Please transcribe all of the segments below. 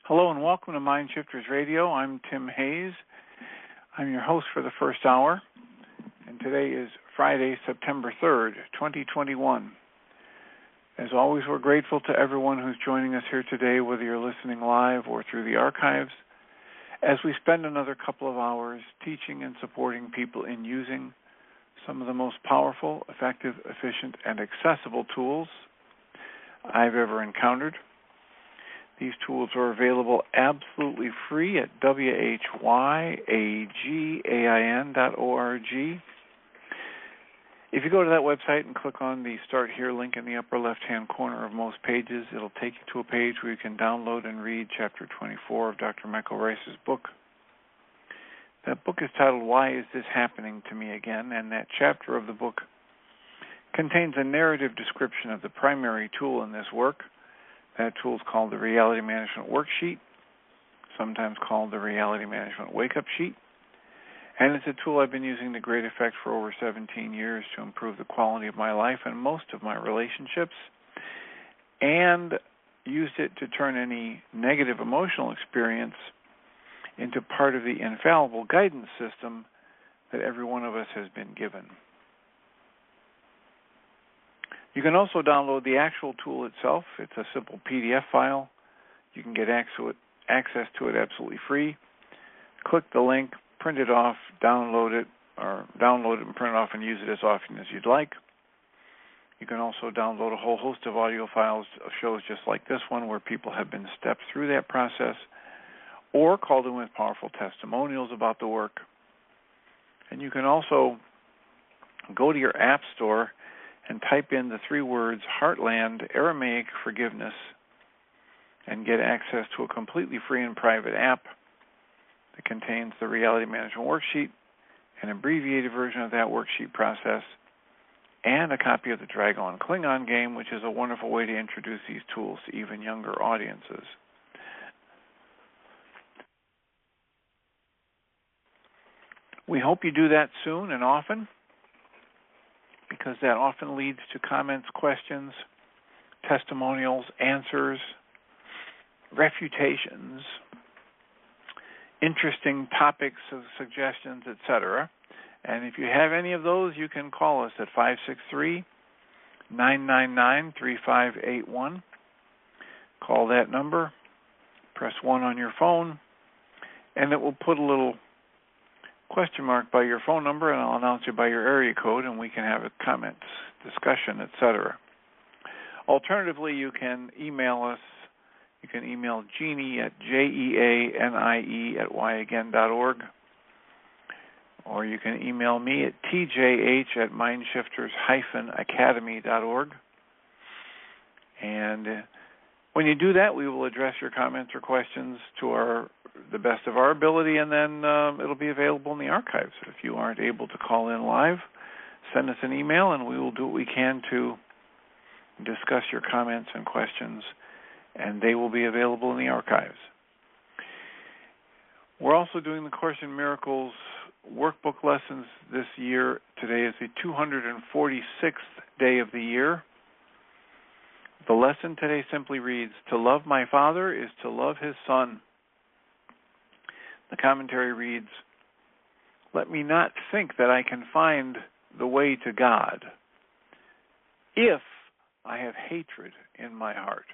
Hello and welcome to Mind Shifters Radio. I'm Tim Hayes. I'm your host for the first hour, and today is Friday, September 3rd, 2021. As always, we're grateful to everyone who's joining us here today, whether you're listening live or through the archives, as we spend another couple of hours teaching and supporting people in using some of the most powerful, effective, efficient, and accessible tools I've ever encountered. These tools are available absolutely free at whyagain.org. If you go to that website and click on the Start Here link in the upper left-hand corner of most pages, it'll take you to a page where you can download and read Chapter 24 of Dr. Michael Ryce's book. That book is titled, Why Is This Happening to Me Again? And that chapter of the book contains a narrative description of the primary tool in this work. That tool is called the Reality Management Worksheet, sometimes called the Reality Management Wake-Up Sheet. And it's a tool I've been using to great effect for over 17 years to improve the quality of my life and most of my relationships, and used it to turn any negative emotional experience into part of the infallible guidance system that every one of us has been given. You can also download the actual tool itself. It's a simple PDF file. You can get access to it absolutely free. Click the link, print it off, download it and print it off and use it as often as you'd like. You can also download a whole host of audio files of shows just like this one where people have been stepped through that process, or called in with powerful testimonials about the work. And you can also go to your app store and type in the 3 words Heartland Aramaic Forgiveness and get access to a completely free and private app that contains the Reality Management Worksheet, an abbreviated version of that worksheet process, and a copy of the Dragon Klingon game, which is a wonderful way to introduce these tools to even younger audiences. We hope you do that soon and often, because that often leads to comments, questions, testimonials, answers, refutations, interesting topics, suggestions, etc. And if you have any of those, you can call us at 563-999-3581. Call that number, press 1 on your phone, and it will put a little question mark by your phone number, and I'll announce you by your area code, and we can have a comment, discussion, etc. Alternatively, you can email us. You can email Jeanie at jeanie@yagain.org, or you can email me at tjh@mindshifters-academy.org. And when you do that, we will address your comments or questions to the best of our ability, and then it'll be available in the archives. If you aren't able to call in live, send us an email, and we will do what we can to discuss your comments and questions, and they will be available in the archives. We're also doing the Course in Miracles workbook lessons this year. Today is the 246th day of the year. The lesson today simply reads, "To love my Father is to love His Son." The commentary reads, "Let me not think that I can find the way to God if I have hatred in my heart.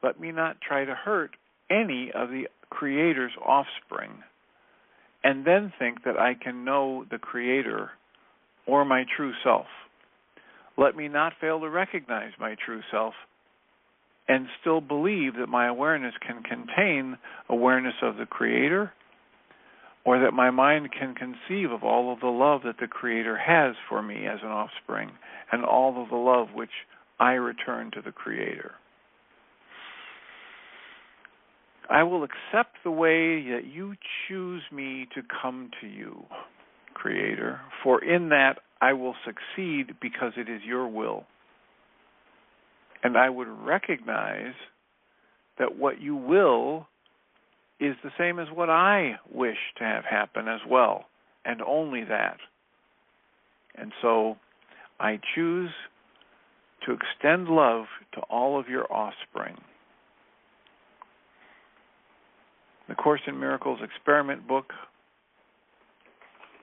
Let me not try to hurt any of the Creator's offspring and then think that I can know the Creator or my true self. Let me not fail to recognize my true self and still believe that my awareness can contain awareness of the Creator, or that my mind can conceive of all of the love that the Creator has for me as an offspring, and all of the love which I return to the Creator. I will accept the way that you choose me to come to you, Creator, for in that I will succeed because it is your will. And I would recognize that what you will is the same as what I wish to have happen as well, and only that. And so I choose to extend love to all of your offspring. The Course in Miracles experiment book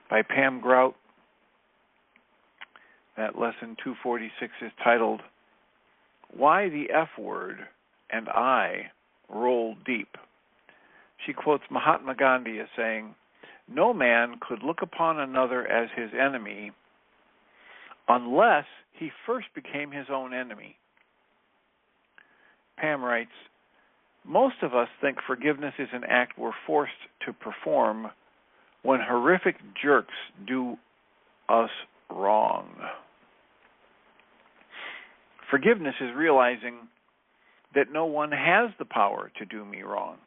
by Pam Grout. That lesson 246 is titled, Why the F Word and I Roll Deep. She quotes Mahatma Gandhi as saying, "No man could look upon another as his enemy unless he first became his own enemy." Pam writes, "Most of us think forgiveness is an act we're forced to perform when horrific jerks do us wrong. Forgiveness is realizing that no one has the power to do me wrong.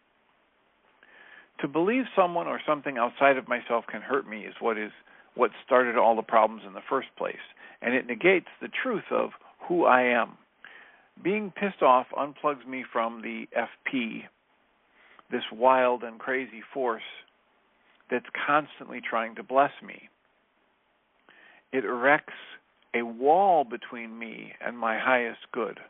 To believe someone or something outside of myself can hurt me is what started all the problems in the first place, and it negates the truth of who I am. Being pissed off unplugs me from the FP, this wild and crazy force that's constantly trying to bless me. It erects a wall between me and my highest good.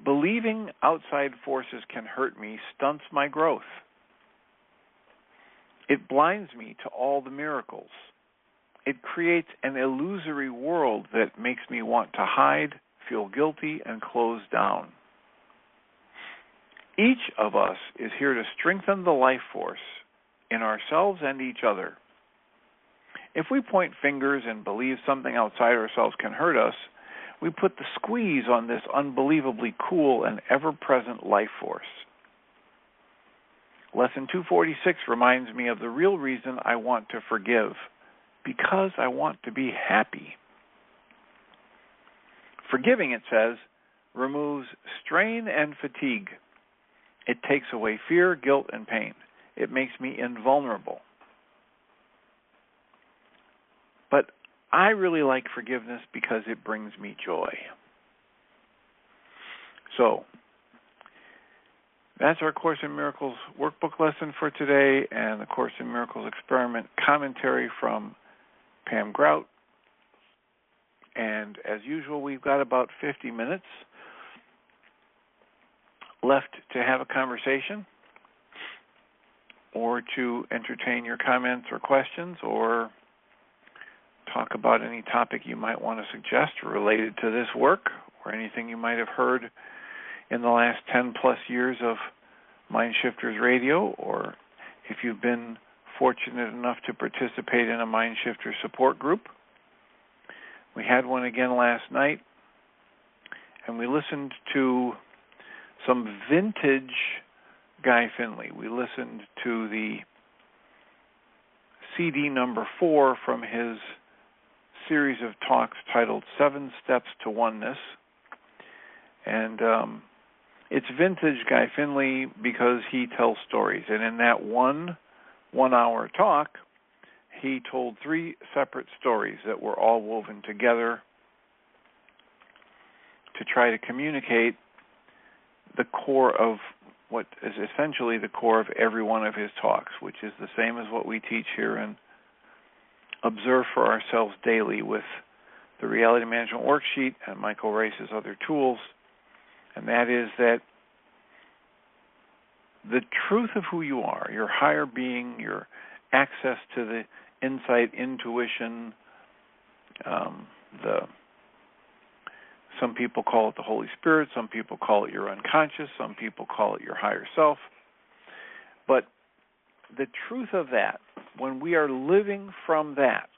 Believing outside forces can hurt me stunts my growth. It blinds me to all the miracles. It creates an illusory world that makes me want to hide, feel guilty, and close down. Each of us is here to strengthen the life force in ourselves and each other. If we point fingers and believe something outside ourselves can hurt us, we put the squeeze on this unbelievably cool and ever-present life force. Lesson 246 reminds me of the real reason I want to forgive, because I want to be happy. Forgiving, it says, removes strain and fatigue. It takes away fear, guilt, and pain. It makes me invulnerable. But I really like forgiveness because it brings me joy. So, that's our Course in Miracles workbook lesson for today, and the Course in Miracles experiment commentary from Pam Grout. And as usual, we've got about 50 minutes left to have a conversation or to entertain your comments or questions or talk about any topic you might want to suggest related to this work or anything you might have heard in the last 10 plus years of Mind Shifters Radio, or if you've been fortunate enough to participate in a Mind Shifter support group. We had one again last night, and we listened to some vintage Guy Finley. We listened to the CD number 4 from his series of talks titled 7 Steps to Oneness. And it's vintage Guy Finley because he tells stories. And in that one-hour talk, he told 3 separate stories that were all woven together to try to communicate the core of what is essentially the core of every one of his talks, which is the same as what we teach here and observe for ourselves daily with the Reality Management Worksheet and Michael Ryce's other tools, and that is that the truth of who you are, your higher being, your access to the insight, intuition, some people call it the Holy Spirit, some people call it your unconscious, some people call it your higher self. But the truth of that, when we are living from that,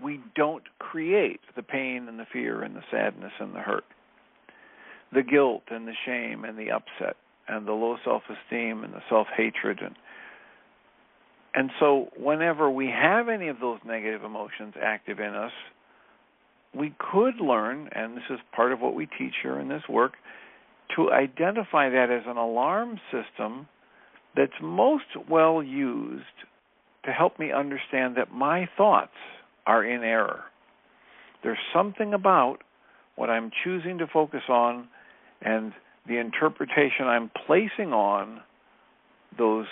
we don't create the pain and the fear and the sadness and the hurt, the guilt and the shame and the upset and the low self-esteem and the self-hatred. And so whenever we have any of those negative emotions active in us, we could learn, and this is part of what we teach here in this work, to identify that as an alarm system that's most well used to help me understand that my thoughts are in error. There's something about what I'm choosing to focus on and the interpretation I'm placing on those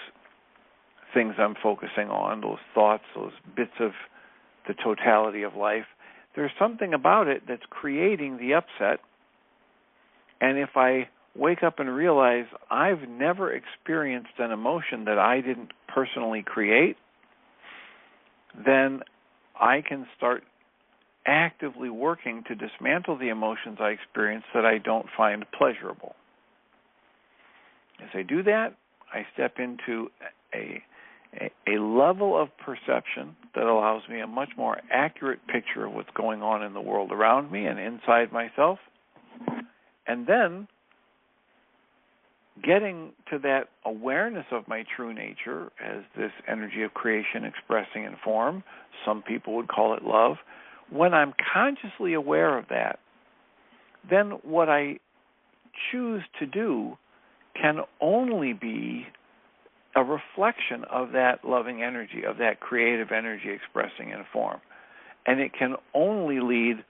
things I'm focusing on, those thoughts, those bits of the totality of life. There's something about it that's creating the upset, and if I wake up and realize I've never experienced an emotion that I didn't personally create, then I can start actively working to dismantle the emotions I experience that I don't find pleasurable. As I do that, I step into a level of perception that allows me a much more accurate picture of what's going on in the world around me and inside myself. And then getting to that awareness of my true nature as this energy of creation expressing in form, some people would call it love. When I'm consciously aware of that, then what I choose to do can only be a reflection of that loving energy, of that creative energy expressing in form. And it can only lead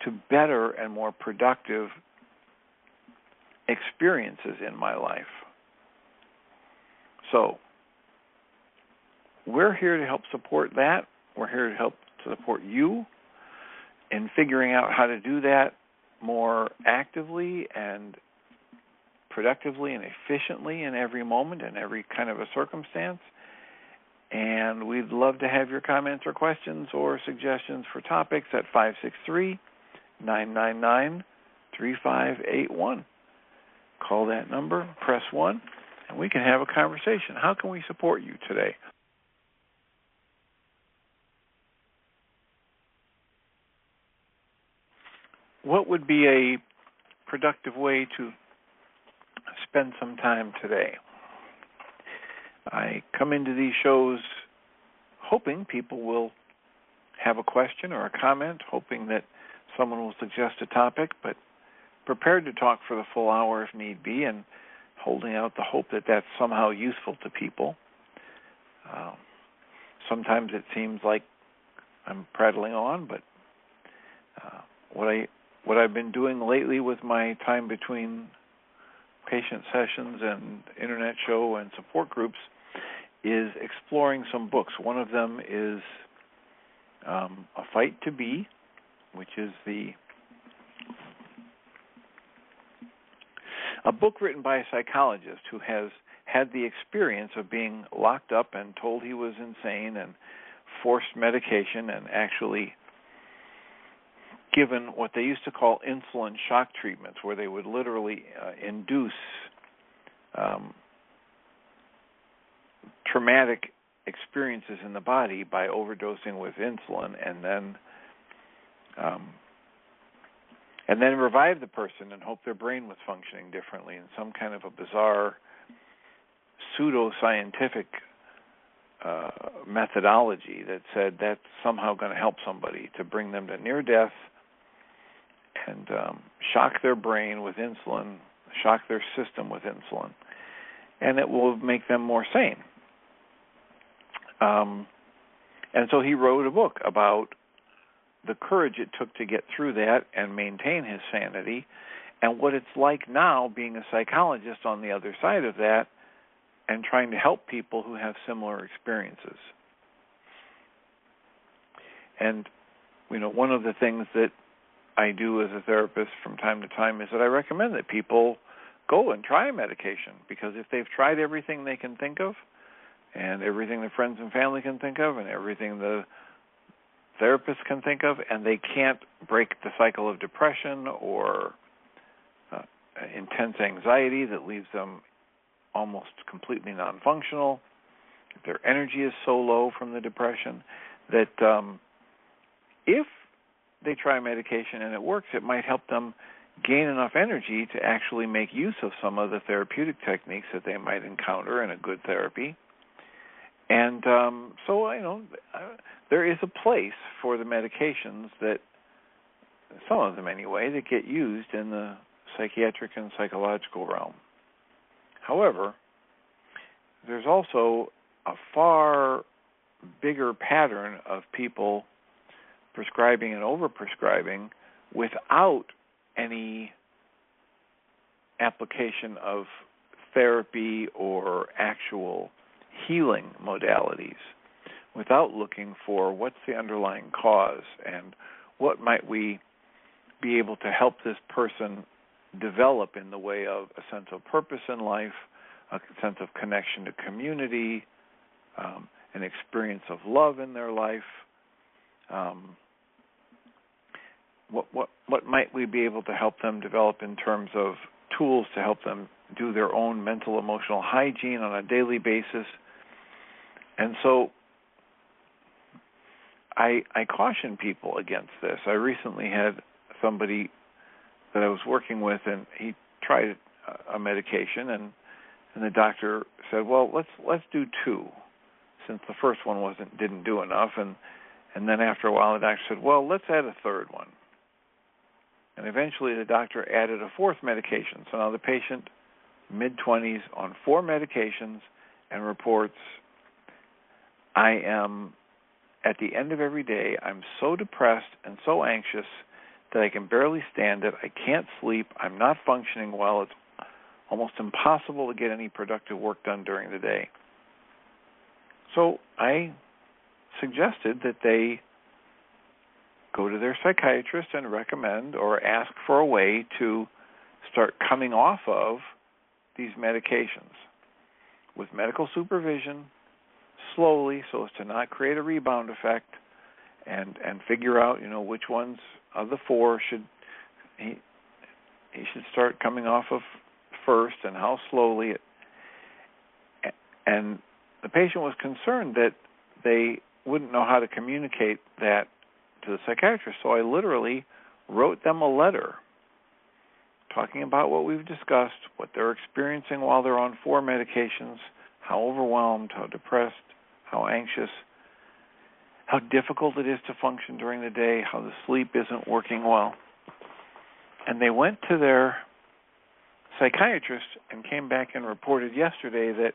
to better and more productive experiences in my life. So, we're here to help support that. We're here to help support you in figuring out how to do that more actively and productively and efficiently in every moment and every kind of a circumstance. And we'd love to have your comments or questions or suggestions for topics at 563-999-3581. Call that number, press 1, and we can have a conversation. How can we support you today? What would be a productive way to spend some time today? I come into these shows hoping people will have a question or a comment, hoping that someone will suggest a topic, but prepared to talk for the full hour if need be, and holding out the hope that that's somehow useful to people. Sometimes it seems like I'm prattling on, but what I've been doing lately with my time between patient sessions and internet show and support groups is exploring some books. One of them is A Fight to Be, which is a book written by a psychologist who has had the experience of being locked up and told he was insane and forced medication and actually given what they used to call insulin shock treatments, where they would literally induce traumatic experiences in the body by overdosing with insulin, and then revive the person and hope their brain was functioning differently in some kind of a bizarre pseudo-scientific methodology that said that's somehow going to help somebody to bring them to near death and shock their brain with insulin, shock their system with insulin, and it will make them more sane. And so he wrote a book about the courage it took to get through that and maintain his sanity, and what it's like now being a psychologist on the other side of that and trying to help people who have similar experiences. And, one of the things that I do as a therapist from time to time is that I recommend that people go and try a medication, because if they've tried everything they can think of and everything their friends and family can think of and everything the therapist can think of, and they can't break the cycle of depression or intense anxiety that leaves them almost completely non-functional, their energy is so low from the depression that if they try medication and it works, it might help them gain enough energy to actually make use of some of the therapeutic techniques that they might encounter in a good therapy. And there is a place for the medications that, some of them anyway, that get used in the psychiatric and psychological realm. However, there's also a far bigger pattern of people prescribing and over-prescribing without any application of therapy or actual healing modalities, without looking for what's the underlying cause and what might we be able to help this person develop in the way of a sense of purpose in life, a sense of connection to community, an experience of love in their life. What might we be able to help them develop in terms of tools to help them do their own mental, emotional hygiene on a daily basis? And so I caution people against this. I recently had somebody that I was working with, and he tried a medication, and the doctor said, "Well, let's do 2, since the first one didn't do enough." And then after a while, the doctor said, "Well, let's add a 3rd one." And eventually, the doctor added a 4th medication. So now the patient, mid-20s, on 4 medications, and reports, "I am, at the end of every day, I'm so depressed and so anxious that I can barely stand it. I can't sleep. I'm not functioning well. It's almost impossible to get any productive work done during the day." So I suggested that they go to their psychiatrist and recommend or ask for a way to start coming off of these medications with medical supervision, slowly, so as to not create a rebound effect, and figure out, which ones of the 4 he should start coming off of first, and how slowly. And the patient was concerned that they wouldn't know how to communicate that to the psychiatrist. So I literally wrote them a letter talking about what we've discussed, what they're experiencing while they're on 4 medications, how overwhelmed, how depressed, how anxious, how difficult it is to function during the day, how the sleep isn't working well. And they went to their psychiatrist and came back and reported yesterday that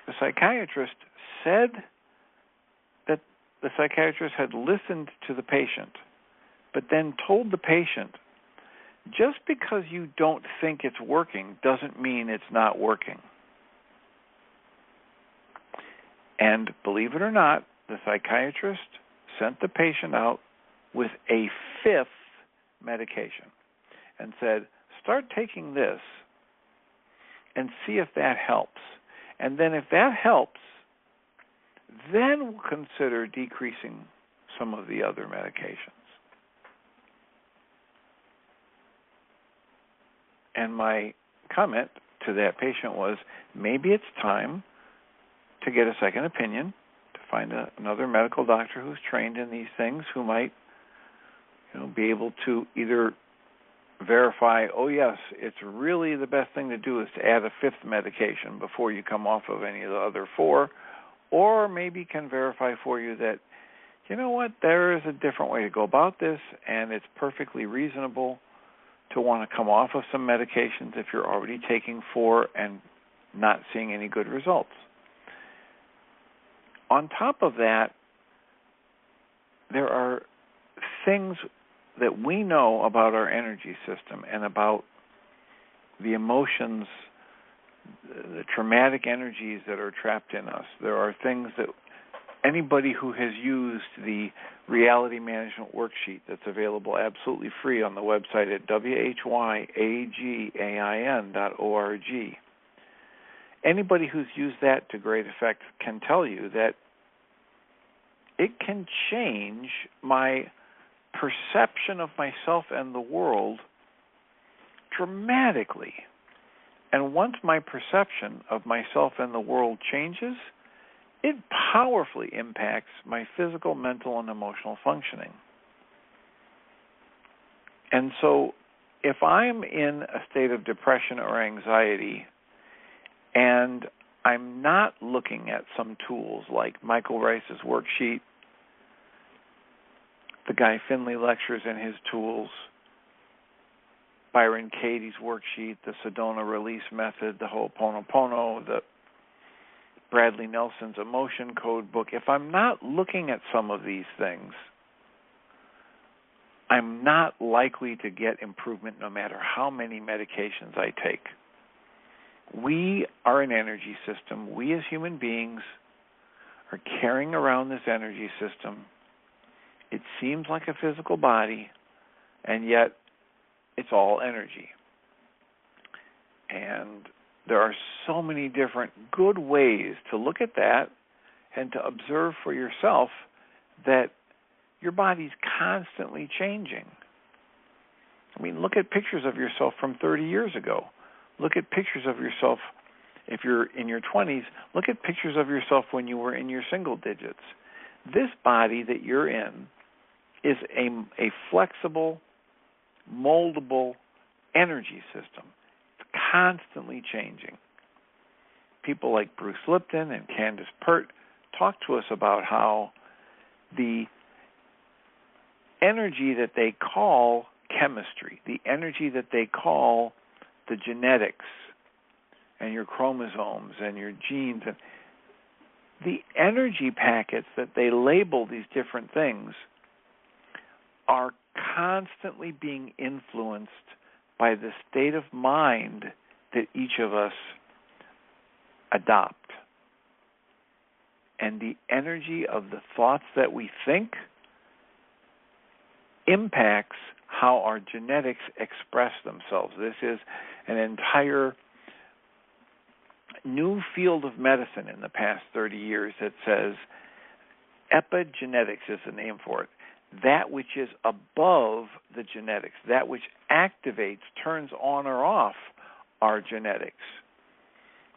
the psychiatrist said that the psychiatrist had listened to the patient, but then told the patient, just because you don't think it's working doesn't mean it's not working. And believe it or not, the psychiatrist sent the patient out with a 5th medication and said, "Start taking this and see if that helps. And then if that helps, then we'll consider decreasing some of the other medications." And my comment to that patient was, maybe it's time to get a second opinion, to find another medical doctor who's trained in these things, who might be able to either verify, oh yes, it's really the best thing to do is to add a 5th medication before you come off of any of the other 4, or maybe can verify for you that, there is a different way to go about this, and it's perfectly reasonable to want to come off of some medications if you're already taking 4 and not seeing any good results. On top of that, there are things that we know about our energy system and about the emotions, the traumatic energies that are trapped in us. There are things that anybody who has used the Reality Management Worksheet that's available absolutely free on the website at whyagain.org. Anybody who's used that to great effect can tell you that it can change my perception of myself and the world dramatically. And once my perception of myself and the world changes, it powerfully impacts my physical, mental, and emotional functioning. And so if I'm in a state of depression or anxiety, and I'm not looking at some tools like Michael Ryce's worksheet, the Guy Finley lectures and his tools, Byron Katie's worksheet, the Sedona release method, the Ho'oponopono, the Bradley Nelson's emotion code book, if I'm not looking at some of these things, I'm not likely to get improvement no matter how many medications I take. We are an energy system. We as human beings are carrying around this energy system. It seems like a physical body, and yet it's all energy. And there are so many different good ways to look at that and to observe for yourself that your body's constantly changing. I mean, look at pictures of yourself from 30 years ago. Look at pictures of yourself if you're in your 20s. Look at pictures of yourself when you were in your single digits. This body that you're in is a flexible, moldable energy system. It's constantly changing. People like Bruce Lipton and Candace Pert talk to us about how the energy that they call chemistry, the energy that they call the genetics and your chromosomes and your genes, and the energy packets that they label these different things are constantly being influenced by the state of mind that each of us adopt. And the energy of the thoughts that we think impacts how our genetics express themselves. This is an entire new field of medicine in the past 30 years that says epigenetics is the name for it. That which is above the genetics, that which activates, turns on or off our genetics.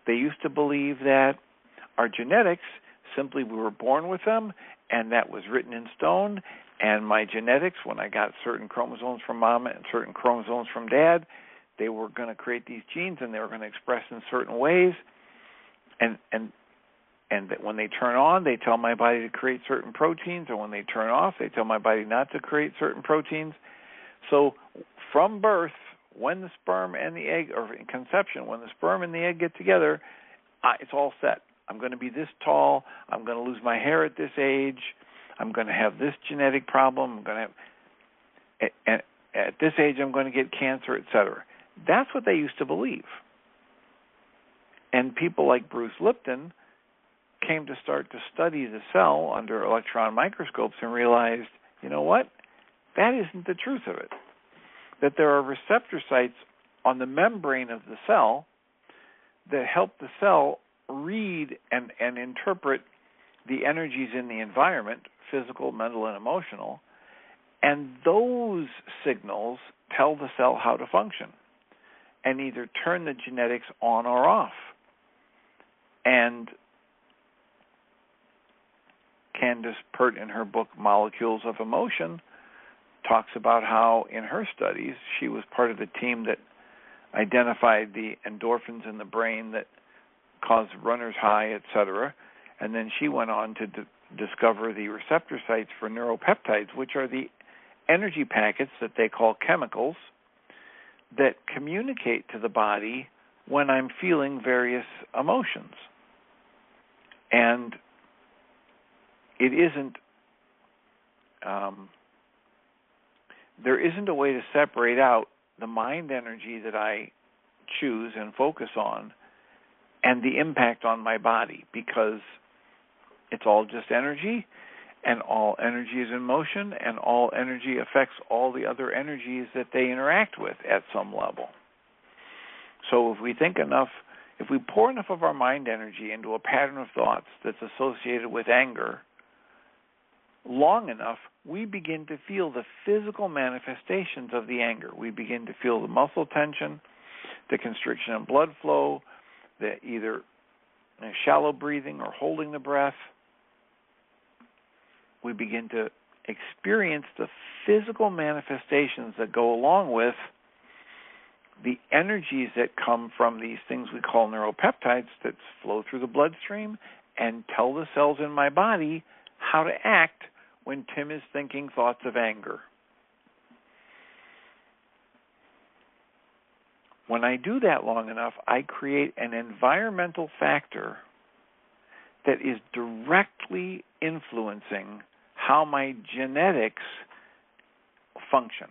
They used to believe that our genetics, simply we were born with them, and that was written in stone, and my genetics, when I got certain chromosomes from mom and certain chromosomes from dad, they were going to create these genes, and they were going to express in certain ways, and that when they turn on, they tell my body to create certain proteins, and when they turn off, they tell my body not to create certain proteins. So from birth, when the sperm and the egg, or in conception, when the sperm and the egg get together, it's all set. I'm going to be this tall. I'm going to lose my hair at this age. I'm going to have this genetic problem. I'm going to have, at this age, I'm going to get cancer, etc. That's what they used to believe. And people like Bruce Lipton came to start to study the cell under electron microscopes and realized, you know what? That isn't the truth of it. That there are receptor sites on the membrane of the cell that help the cell read and interpret the energies in the environment, physical, mental, and emotional, and those signals tell the cell how to function and either turn the genetics on or off. And Candace Pert, in her book Molecules of Emotion, talks about how in her studies she was part of the team that identified the endorphins in the brain that cause runner's high, etc. And then she went on to discover the receptor sites for neuropeptides, which are the energy packets that they call chemicals that communicate to the body when I'm feeling various emotions. And it isn't, there isn't a way to separate out the mind energy that I choose and focus on and the impact on my body, because it's all just energy, and all energy is in motion, and all energy affects all the other energies that they interact with at some level. So if we think enough, if we pour enough of our mind energy into a pattern of thoughts that's associated with anger, long enough, we begin to feel the physical manifestations of the anger. We begin to feel the muscle tension, the constriction in blood flow, the either shallow breathing or holding the breath. We begin to experience the physical manifestations that go along with the energies that come from these things we call neuropeptides that flow through the bloodstream and tell the cells in my body how to act when Tim is thinking thoughts of anger. When I do that long enough, I create an environmental factor that is directly influencing how my genetics function,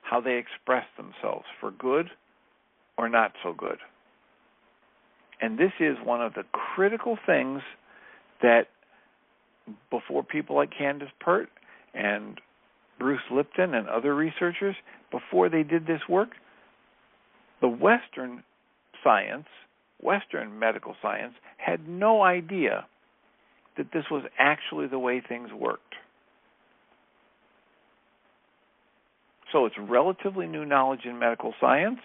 how they express themselves for good or not so good. And this is one of the critical things that before people like Candace Pert and Bruce Lipton and other researchers, before they did this work, the Western science, Western medical science, had no idea that this was actually the way things worked. So it's relatively new knowledge in medical science,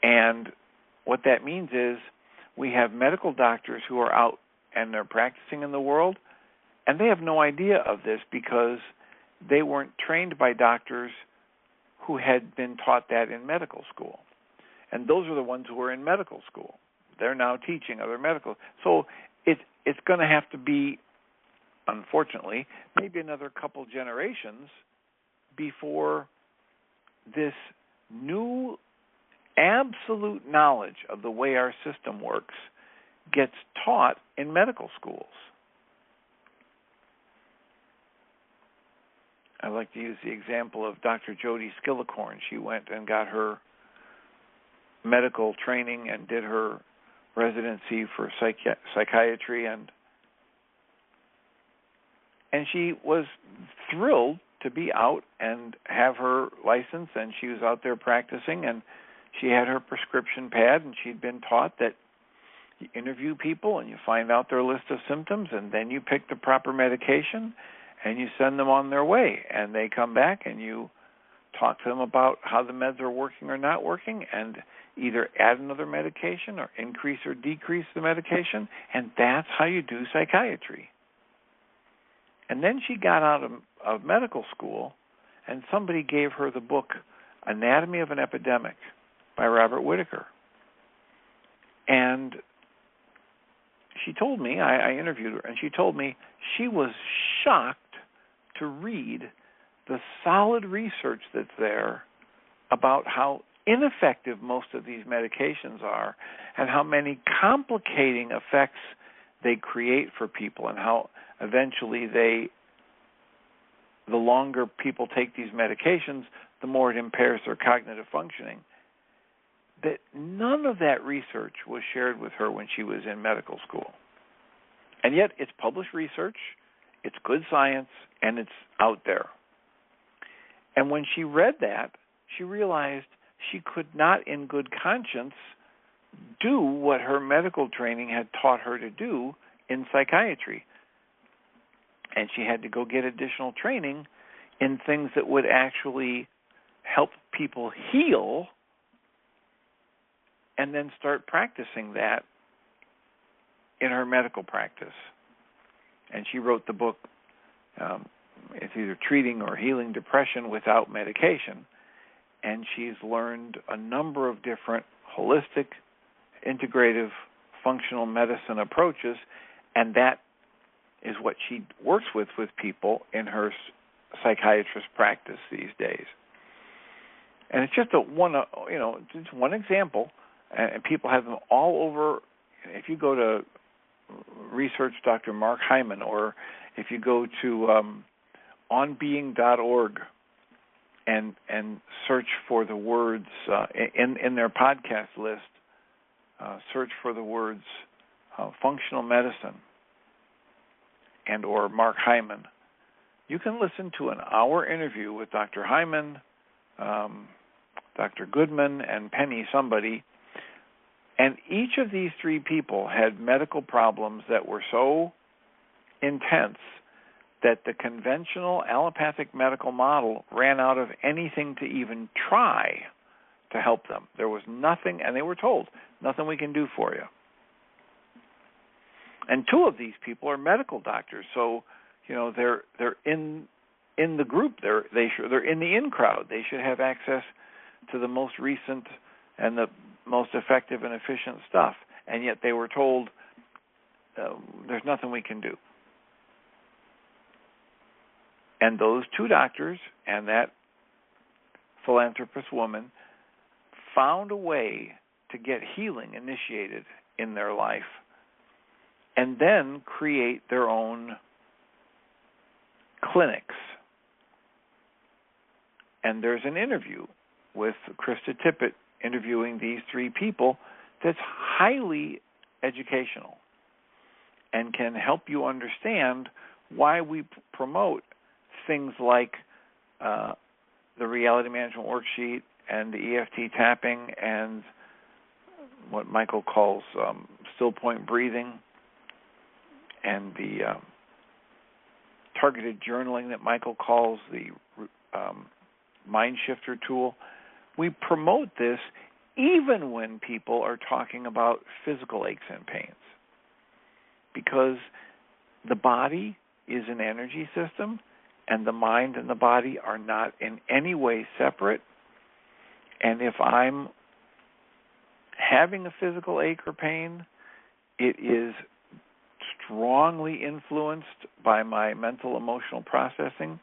and what that means is we have medical doctors who are out and they're practicing in the world, and they have no idea of this because they weren't trained by doctors who had been taught that in medical school. And those are the ones who are in medical school. They're now teaching other medical. So it's going to have to be, unfortunately, maybe another couple generations before this new absolute knowledge of the way our system works gets taught in medical schools. I like to use the example of Dr. Jody Skillicorn. She went and got her medical training and did her residency for psychiatry, and she was thrilled to be out and have her license, and she was out there practicing, and she had her prescription pad, and she'd been taught that you interview people and you find out their list of symptoms, and then you pick the proper medication and you send them on their way, and they come back and you talk to them about how the meds are working or not working, and either add another medication or increase or decrease the medication, and that's how you do psychiatry. And then she got out of medical school, and somebody gave her the book Anatomy of an Epidemic by Robert Whitaker. And she told me, I interviewed her, and she told me she was shocked to read the solid research that's there about how ineffective most of these medications are and how many complicating effects they create for people, and how eventually the longer people take these medications, the more it impairs their cognitive functioning. That none of that research was shared with her when she was in medical school. And yet it's published research, it's good science, and it's out there. And when she read that, she realized she could not in good conscience do what her medical training had taught her to do in psychiatry. And she had to go get additional training in things that would actually help people heal, and then start practicing that in her medical practice. And she wrote the book, it's either Treating or Healing Depression Without Medication. And she's learned a number of different holistic, integrative, functional medicine approaches, and that is what she works with people in her psychiatrist practice these days. And it's just just one example, and people have them all over. If you go to research Dr. Mark Hyman, or if you go to onbeing.org and search for the words in their podcast list, search for the words functional medicine and or Mark Hyman, you can listen to an hour interview with Dr. Hyman, Dr. Goodman, and Penny somebody. And each of these three people had medical problems that were so intense that the conventional allopathic medical model ran out of anything to even try to help them. There was nothing, and they were told, nothing we can do for you. And two of these people are medical doctors, so they're in the group. They're in the in crowd. They should have access to the most recent and the most effective and efficient stuff. And yet they were told there's nothing we can do. And those two doctors and that philanthropist woman found a way to get healing initiated in their life and then create their own clinics. And there's an interview with Krista Tippett interviewing these three people that's highly educational and can help you understand why we promote things like the Reality Management Worksheet and the EFT tapping and what Michael calls still point breathing, and the targeted journaling that Michael calls the mind shifter tool. We promote this even when people are talking about physical aches and pains, because the body is an energy system, and the mind and the body are not in any way separate. And if I'm having a physical ache or pain, it is strongly influenced by my mental emotional processing,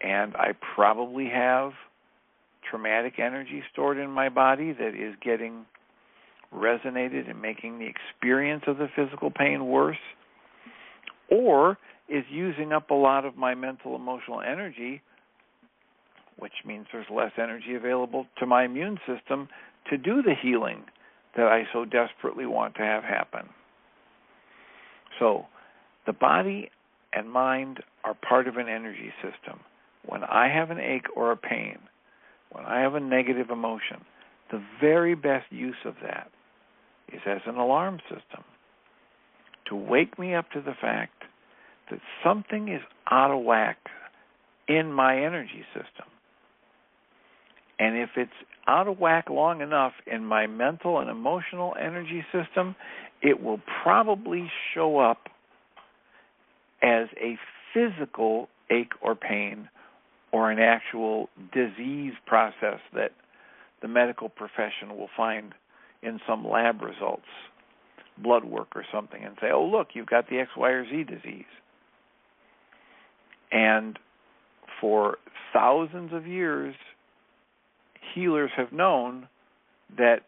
and I probably have traumatic energy stored in my body that is getting resonated and making the experience of the physical pain worse, or is using up a lot of my mental emotional energy, which means there's less energy available to my immune system to do the healing that I so desperately want to have happen. So the body and mind are part of an energy system. When I have an ache or a pain, when I have a negative emotion, the very best use of that is as an alarm system to wake me up to the fact that something is out of whack in my energy system. And if it's out of whack long enough in my mental and emotional energy system, it will probably show up as a physical ache or pain or an actual disease process that the medical profession will find in some lab results, blood work or something, and say, oh, look, you've got the X, Y, or Z disease. And for thousands of years, healers have known that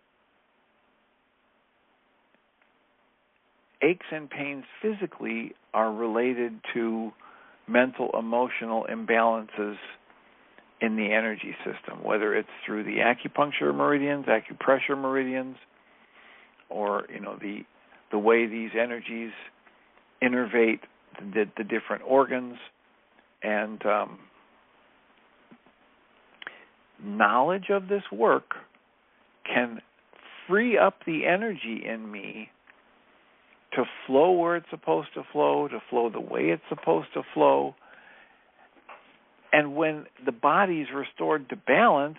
aches and pains physically are related to mental, emotional imbalances in the energy system, whether it's through the acupuncture meridians, acupressure meridians, or the way these energies innervate the different organs. And knowledge of this work can free up the energy in me to flow where it's supposed to flow the way it's supposed to flow. And when the body is restored to balance,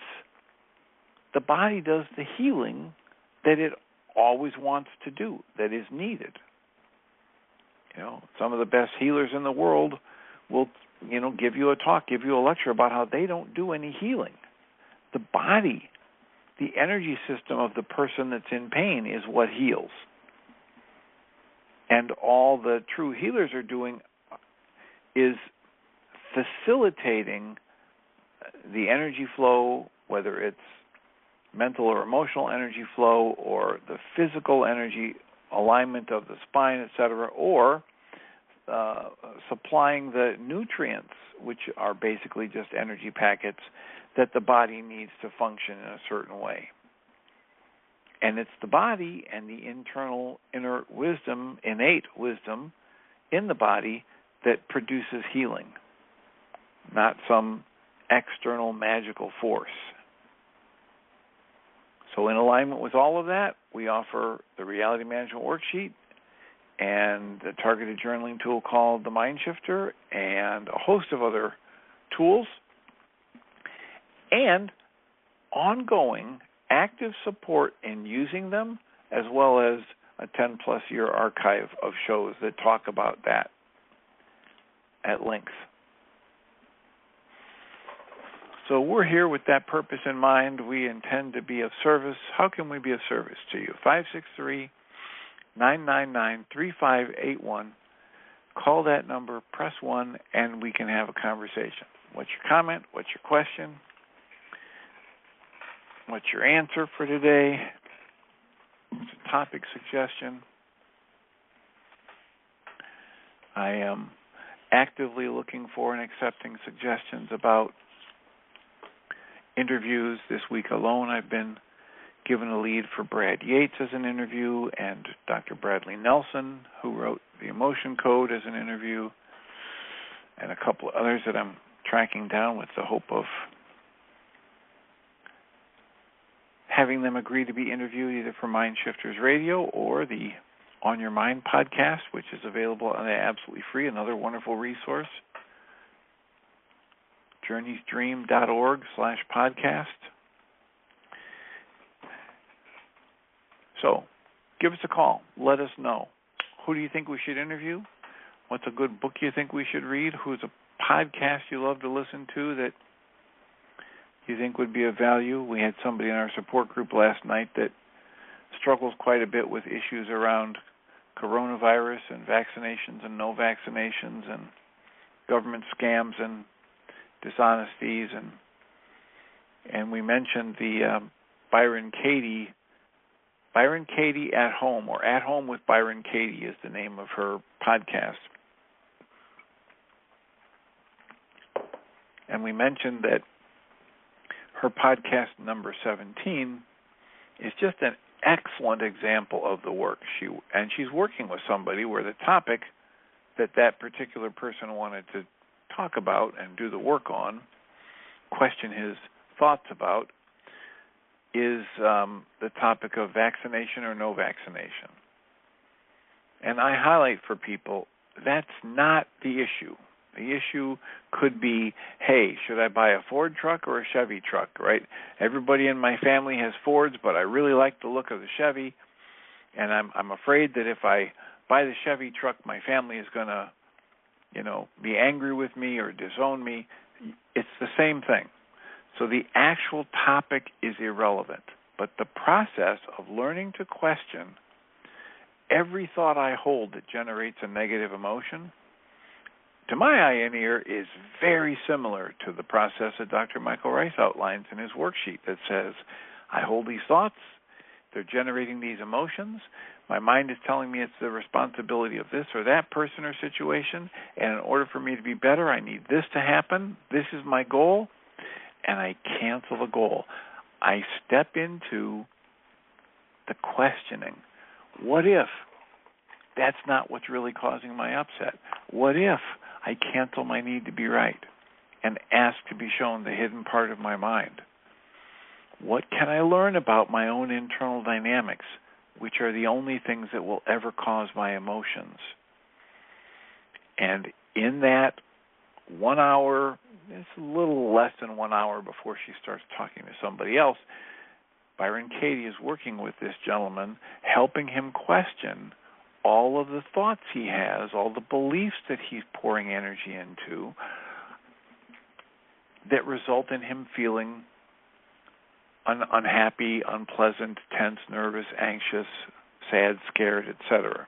the body does the healing that it always wants to do, that is needed. Some of the best healers in the world will, give you a talk, give you a lecture about how they don't do any healing. The body, the energy system of the person that's in pain is what heals. And all the true healers are doing is facilitating the energy flow, whether it's mental or emotional energy flow or the physical energy alignment of the spine, etc., or supplying the nutrients, which are basically just energy packets that the body needs to function in a certain way. And it's the body and the internal inner wisdom, innate wisdom in the body that produces healing, not some external magical force. So in alignment with all of that, we offer the Reality Management Worksheet and the targeted journaling tool called the Mind Shifter and a host of other tools, and ongoing active support in using them, as well as a 10-plus year archive of shows that talk about that at length. So we're here with that purpose in mind. We intend to be of service. How can we be of service to you? 563-999-3581. Call that number, press 1, and we can have a conversation. What's your comment? What's your question? What's your answer for today? What's a topic suggestion? I am actively looking for and accepting suggestions about interviews. This week alone, I've been given a lead for Brad Yates as an interview and Dr. Bradley Nelson, who wrote The Emotion Code, as an interview, and a couple of others that I'm tracking down with the hope of having them agree to be interviewed either for Mind Shifters Radio or the On Your Mind podcast, which is available on absolutely free, another wonderful resource, journeysdream.org/podcast. So give us a call. Let us know. Who do you think we should interview? What's a good book you think we should read? Who's a podcast you love to listen to that you think would be of value? We had somebody in our support group last night that struggles quite a bit with issues around coronavirus and vaccinations and no vaccinations and government scams and dishonesties. And we mentioned the Byron Katie at Home, or At Home with Byron Katie is the name of her podcast. And we mentioned that her podcast number 17 is just an excellent example of the work. She's working with somebody where the topic that particular person wanted to talk about and do the work on, question his thoughts about, is the topic of vaccination or no vaccination. And I highlight for people, that's not the issue. The issue could be, hey, should I buy a Ford truck or a Chevy truck, right? Everybody in my family has Fords, but I really like the look of the Chevy, and I'm afraid that if I buy the Chevy truck, my family is going to, be angry with me or disown me. It's the same thing. So the actual topic is irrelevant, but the process of learning to question every thought I hold that generates a negative emotion, to my eye and ear, is very similar to the process that Dr. Michael Ryce outlines in his worksheet that says, I hold these thoughts, they're generating these emotions, my mind is telling me it's the responsibility of this or that person or situation, and in order for me to be better, I need this to happen, this is my goal, and I cancel the goal. I step into the questioning. What if that's not what's really causing my upset? What if I cancel my need to be right and ask to be shown the hidden part of my mind? What can I learn about my own internal dynamics, which are the only things that will ever cause my emotions? And in that 1 hour, it's a little less than 1 hour before she starts talking to somebody else, Byron Katie is working with this gentleman, helping him question all of the thoughts he has, all the beliefs that he's pouring energy into that result in him feeling unhappy, unpleasant, tense, nervous, anxious, sad, scared, etc.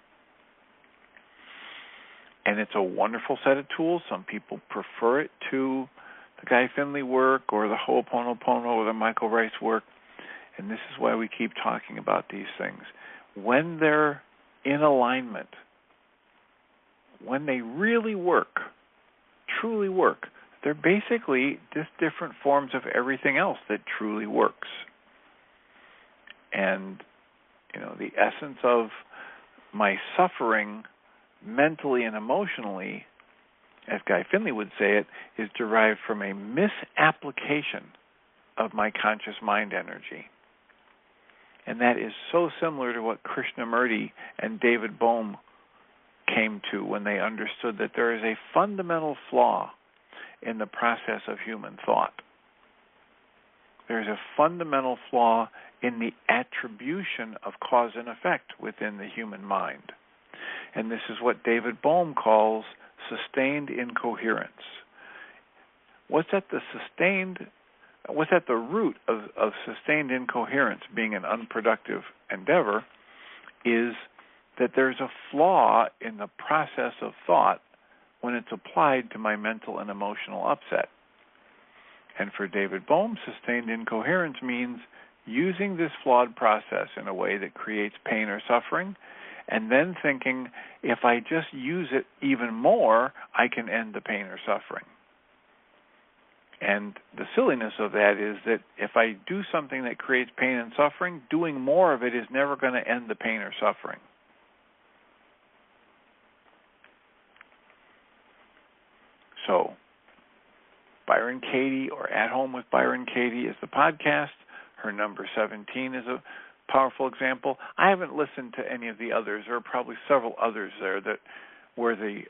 And it's a wonderful set of tools. Some people prefer it to the Guy Finley work or the Ho'oponopono or the Michael Ryce work. And this is why we keep talking about these things. When they're in alignment, when they really work, truly work, they're basically just different forms of everything else that truly works. And, the essence of my suffering mentally and emotionally, as Guy Finley would say it, is derived from a misapplication of my conscious mind energy. And that is so similar to what Krishnamurti and David Bohm came to when they understood that there is a fundamental flaw in the process of human thought. There's a fundamental flaw in the attribution of cause and effect within the human mind. And this is what David Bohm calls sustained incoherence. What's at the root of sustained incoherence being an unproductive endeavor is that there's a flaw in the process of thought when it's applied to my mental and emotional upset. And for David Bohm, sustained incoherence means using this flawed process in a way that creates pain or suffering, and then thinking, if I just use it even more, I can end the pain or suffering. And the silliness of that is that if I do something that creates pain and suffering, doing more of it is never going to end the pain or suffering. So, Byron Katie, or At Home with Byron Katie, is the podcast. Her number 17 is a powerful example. I haven't listened to any of the others. There are probably several others there that where the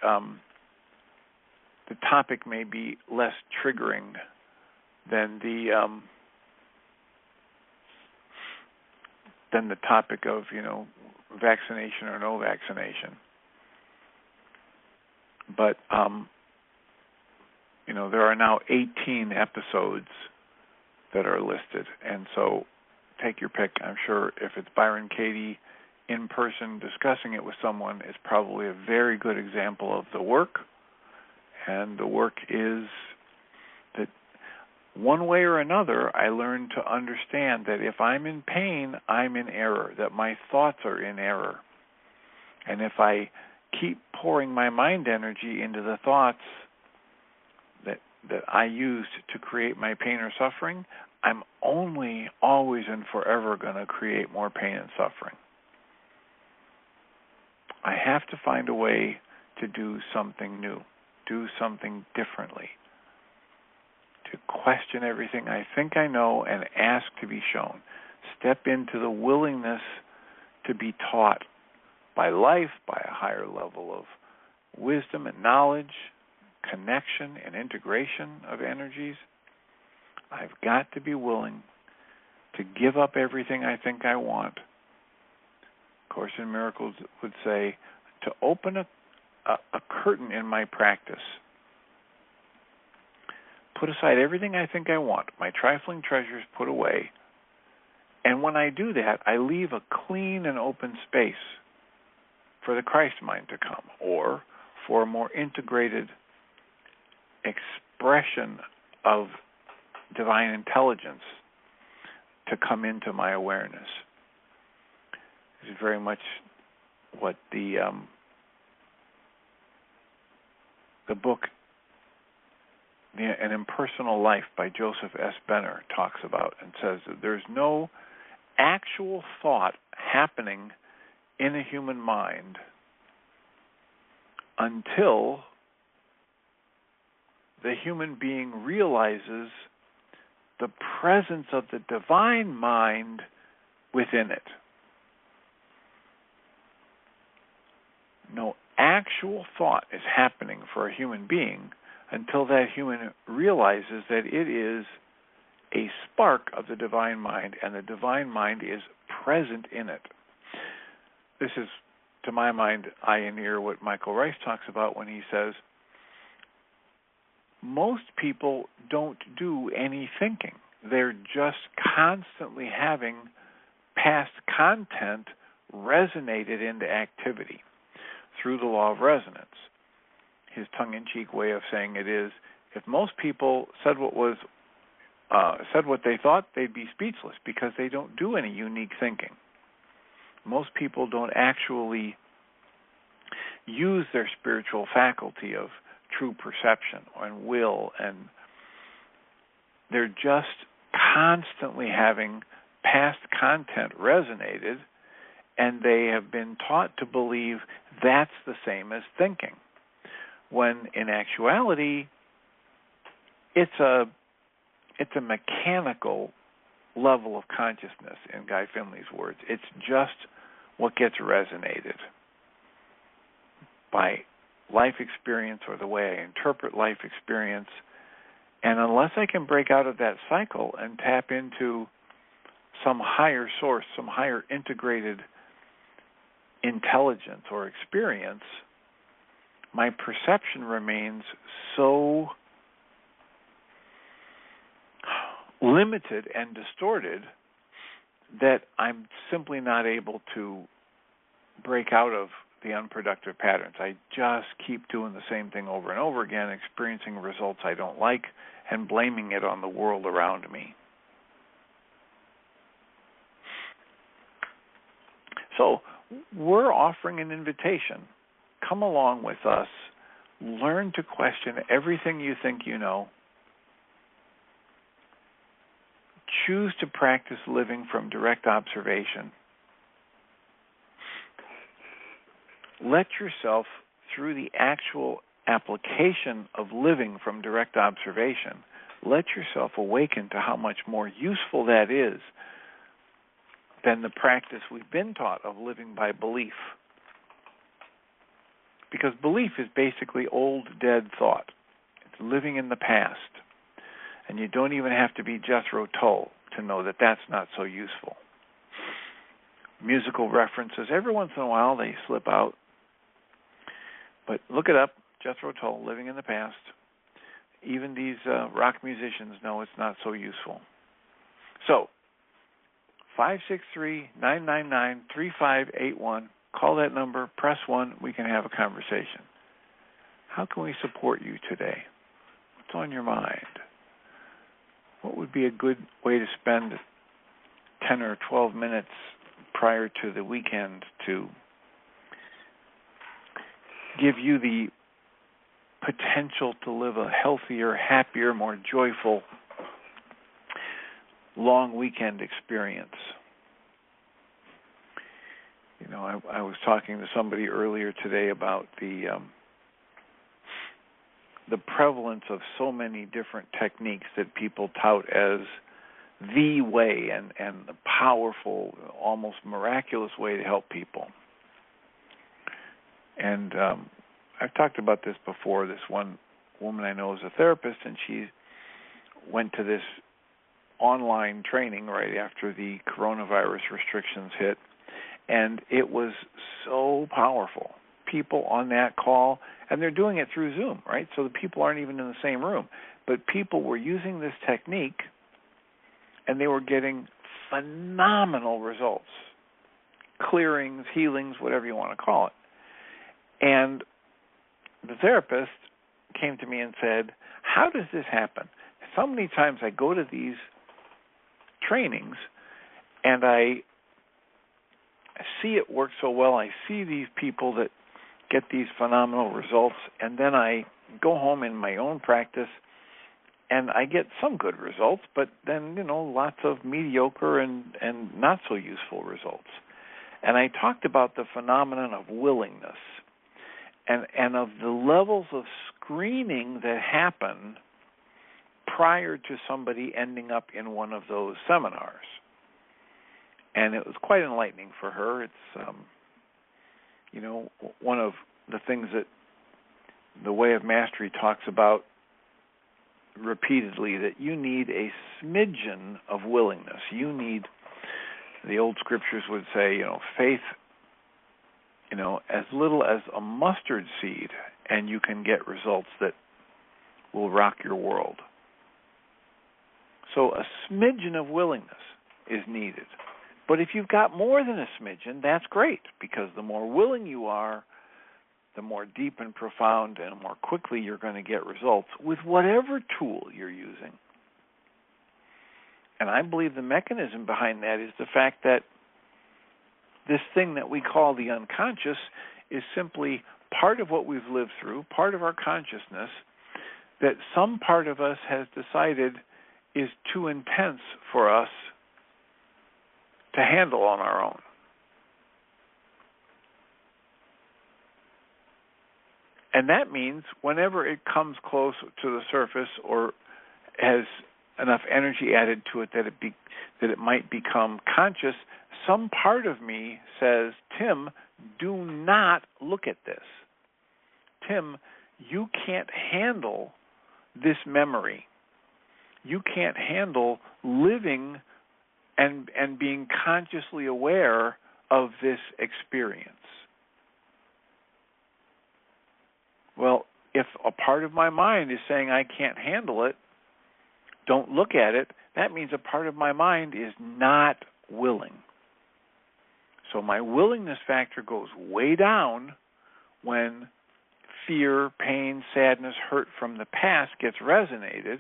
topic may be less triggering than the topic of, vaccination or no vaccination. But there are now 18 episodes that are listed, and so take your pick. I'm sure if it's Byron Katie in person discussing it with someone, it's probably a very good example of the work. And the work is that one way or another, I learned to understand that if I'm in pain, I'm in error, that my thoughts are in error. And if I keep pouring my mind energy into the thoughts that I used to create my pain or suffering, I'm only, always, and forever going to create more pain and suffering. I have to find a way to do something new, do something differently, to question everything I think I know and ask to be shown. Step into the willingness to be taught by life, by a higher level of wisdom and knowledge, connection and integration of energies. I've got to be willing to give up everything I think I want. Course in Miracles would say to open a curtain in my practice. Put aside everything I think I want, my trifling treasures put away, and when I do that, I leave a clean and open space for the Christ mind to come, or for a more integrated expression of divine intelligence to come into my awareness. This is very much what the book An Impersonal Life by Joseph S. Benner talks about, and says that there's no actual thought happening in a human mind until the human being realizes the presence of the divine mind within it. No actual thought is happening for a human being until that human realizes that it is a spark of the divine mind, and the divine mind is present in it. This is, to my mind, eye and ear what Michael Ryce talks about when he says, most people don't do any thinking. They're just constantly having past content resonated into activity through the law of resonance. His tongue-in-cheek way of saying it is, if most people said what they thought, they'd be speechless because they don't do any unique thinking. Most people don't actually use their spiritual faculty of true perception and will, and they're just constantly having past content resonated, and they have been taught to believe that's the same as thinking, when in actuality it's a mechanical level of consciousness, in Guy Finley's words. It's just what gets resonated by life experience or the way I interpret life experience. And unless I can break out of that cycle and tap into some higher source, some higher integrated intelligence or experience, my perception remains so limited and distorted that I'm simply not able to break out of the unproductive patterns. I just keep doing the same thing over and over again, experiencing results I don't like and blaming it on the world around me. So we're offering an invitation. Come along with us. Learn to question everything you think you know. Choose to practice living from direct observation. Let yourself, through the actual application of living from direct observation, let yourself awaken to how much more useful that is than the practice we've been taught of living by belief. Because belief is basically old, dead thought. It's living in the past. And you don't even have to be Jethro Tull to know that that's not so useful. Musical references, every once in a while they slip out. But look it up, Jethro Tull, living in the past. Even these rock musicians know it's not so useful. So, 563-999-3581. Call that number, press 1, we can have a conversation. How can we support you today? What's on your mind? What would be a good way to spend 10 or 12 minutes prior to the weekend to give you the potential to live a healthier, happier, more joyful, long weekend experience? You know, I was talking to somebody earlier today about the prevalence of so many different techniques that people tout as the way and the powerful, almost miraculous way to help people. And I've talked about this before. This one woman I know is a therapist, and she went to this online training right after the coronavirus restrictions hit. And it was so powerful. People on that call, and they're doing it through Zoom, right? So the people aren't even in the same room. But people were using this technique, and they were getting phenomenal results. Clearings, healings, whatever you want to call it. And the therapist came to me and said, how does this happen? So many times I go to these trainings, and I see it work so well. I see these people that get these phenomenal results, and then I go home in my own practice, and I get some good results, but then, lots of mediocre and not so useful results. And I talked about the phenomenon of willingness and of the levels of screening that happen prior to somebody ending up in one of those seminars. And it was quite enlightening for her. It's, one of the things that the Way of Mastery talks about repeatedly, that you need a smidgen of willingness. You need, the old scriptures would say, faith, as little as a mustard seed, and you can get results that will rock your world. So a smidgen of willingness is needed. But if you've got more than a smidgen, that's great, because the more willing you are, the more deep and profound and more quickly you're going to get results with whatever tool you're using. And I believe the mechanism behind that is the fact that this thing that we call the unconscious is simply part of what we've lived through, part of our consciousness, that some part of us has decided is too intense for us to handle on our own. And that means whenever it comes close to the surface or has enough energy added to it that it might become conscious, some part of me says, Tim, do not look at this. Tim, you can't handle this memory. You can't handle living and being consciously aware of this experience. Well, if a part of my mind is saying I can't handle it, don't look at it, that means a part of my mind is not willing. So my willingness factor goes way down when fear, pain, sadness, hurt from the past gets resonated.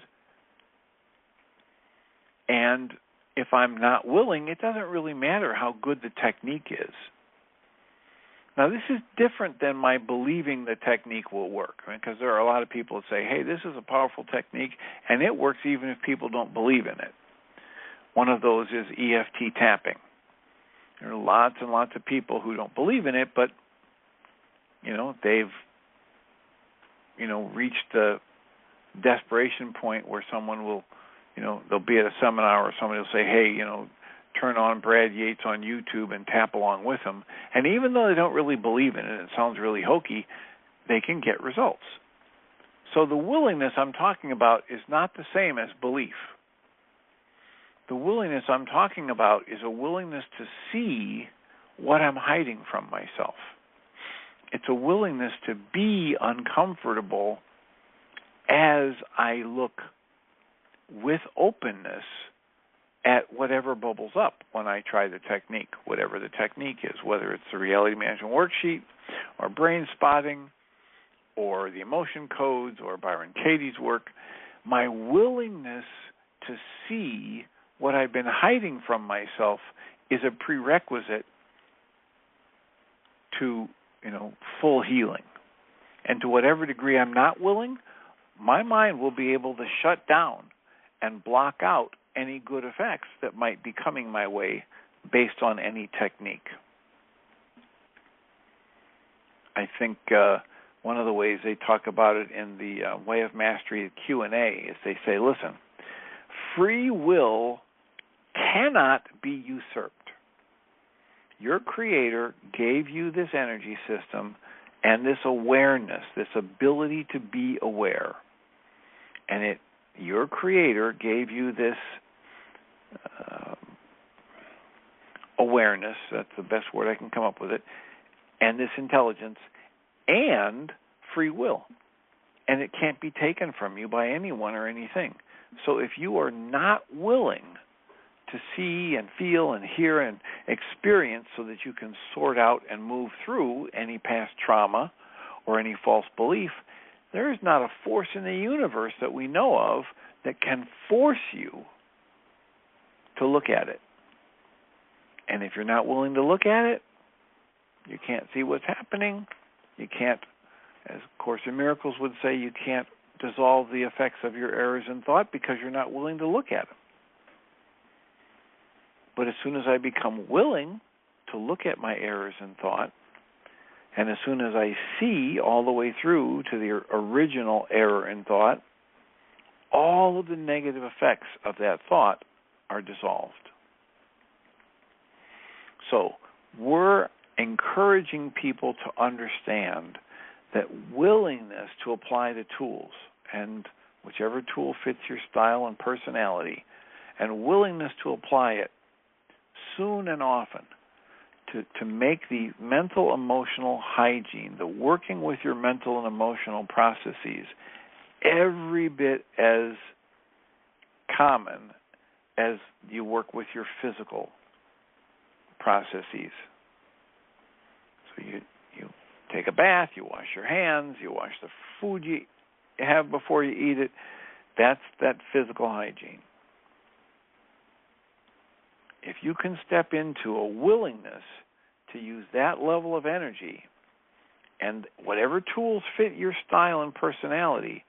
And if I'm not willing, it doesn't really matter how good the technique is. Now, this is different than my believing the technique will work, because there are a lot of people that say, hey, this is a powerful technique, and it works even if people don't believe in it. One of those is EFT tapping. There are lots and lots of people who don't believe in it, but, they've, reached the desperation point where someone will, they'll be at a seminar or somebody will say, hey, turn on Brad Yates on YouTube and tap along with him. And even though they don't really believe in it, it sounds really hokey, they can get results. So the willingness I'm talking about is not the same as belief. The willingness I'm talking about is a willingness to see what I'm hiding from myself. It's a willingness to be uncomfortable as I look with openness at whatever bubbles up when I try the technique, whatever the technique is, whether it's the Reality Management Worksheet or brain spotting or the emotion codes or Byron Katie's work. My willingness to see what I've been hiding from myself is a prerequisite to, full healing. And to whatever degree I'm not willing, my mind will be able to shut down and block out any good effects that might be coming my way based on any technique. I think one of the ways they talk about it in the Way of Mastery Q&A is they say, listen, free will cannot be usurped. Your Creator gave you this energy system and this awareness, this ability to be aware. And your Creator gave you this awareness, that's the best word I can come up with it, and this intelligence, and free will. And it can't be taken from you by anyone or anything. So if you are not willing to see and feel and hear and experience so that you can sort out and move through any past trauma or any false belief, there is not a force in the universe that we know of that can force you to look at it. And if you're not willing to look at it, you can't see what's happening. You can't, as Course in Miracles would say, you can't dissolve the effects of your errors in thought because you're not willing to look at them. But as soon as I become willing to look at my errors in thought, and as soon as I see all the way through to the original error in thought, all of the negative effects of that thought are dissolved. So we're encouraging people to understand that willingness to apply the tools, and whichever tool fits your style and personality, and willingness to apply it soon and often to make the mental emotional hygiene, the working with your mental and emotional processes, every bit as common as you work with your physical processes. So you take a bath, you wash your hands, you wash the food you have before you eat it. That's that physical hygiene. If you can step into a willingness to use that level of energy and whatever tools fit your style and personality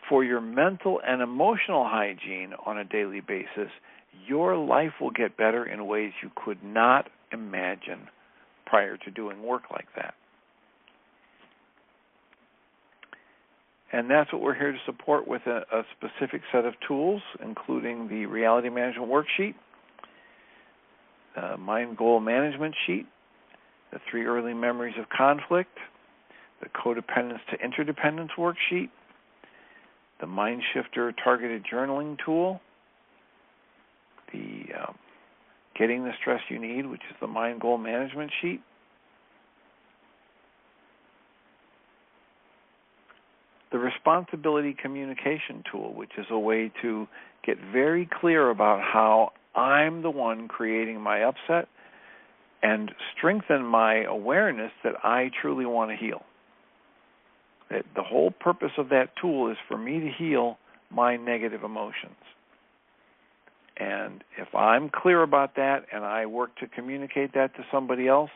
for your mental and emotional hygiene on a daily basis, your life will get better in ways you could not imagine prior to doing work like that. And that's what we're here to support with a specific set of tools, including the Reality Management Worksheet, the Mind Goal Management Sheet, the 3 Early Memories of Conflict, the Codependence to Interdependence Worksheet, the Mind Shifter Targeted Journaling Tool, the Getting the Stress You Need, which is the Mind Goal Management Sheet, the Responsibility Communication Tool, which is a way to get very clear about how I'm the one creating my upset and strengthen my awareness that I truly want to heal. That the whole purpose of that tool is for me to heal my negative emotions. And if I'm clear about that and I work to communicate that to somebody else,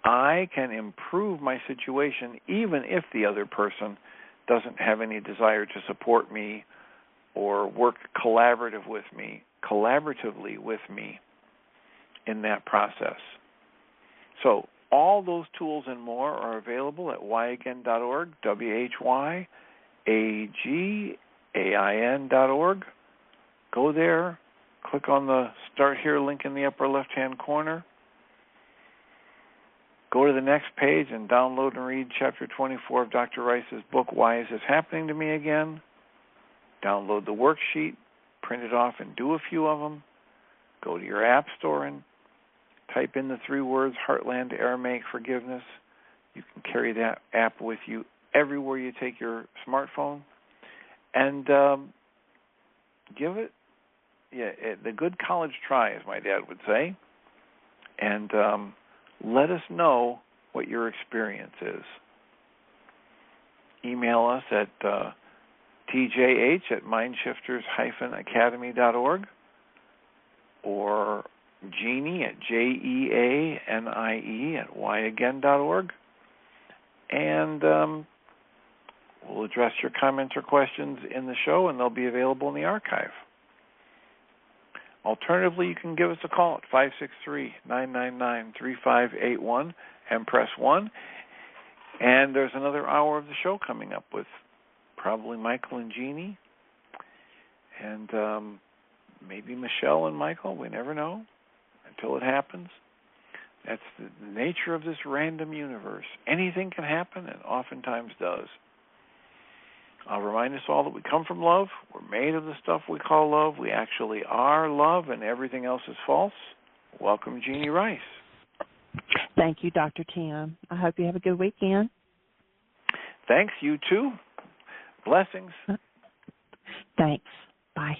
I can improve my situation even if the other person doesn't have any desire to support me or work collaboratively with me in that process. So all those tools and more are available at whyagain.org, WHYAGAIN.org. AGAIN.org. Go there, click on the Start Here link in the upper left-hand corner. Go to the next page and download and read Chapter 24 of Dr. Ryce's book, Why Is This Happening to Me Again? Download the worksheet, print it off, and do a few of them. Go to your app store and type in the 3 words, Heartland Aramaic Forgiveness. You can carry that app with you everywhere you take your smartphone. And give it the good college try, as my dad would say. And let us know what your experience is. Email us at tjh@mindshifters-academy.org or Jeannie at JEANIE@whyagain.org. And we'll address your comments or questions in the show, and they'll be available in the archive. Alternatively, you can give us a call at 563-999-3581 and press 1. And there's another hour of the show coming up with probably Michael and Jeannie, and maybe Michelle and Michael. We never know until it happens. That's the nature of this random universe. Anything can happen, and oftentimes does. I'll remind us all that we come from love. We're made of the stuff we call love. We actually are love, and everything else is false. Welcome, Jeannie Ryce. Thank you, Dr. Tim. I hope you have a good weekend. Thanks, you too. Blessings. Thanks. Bye.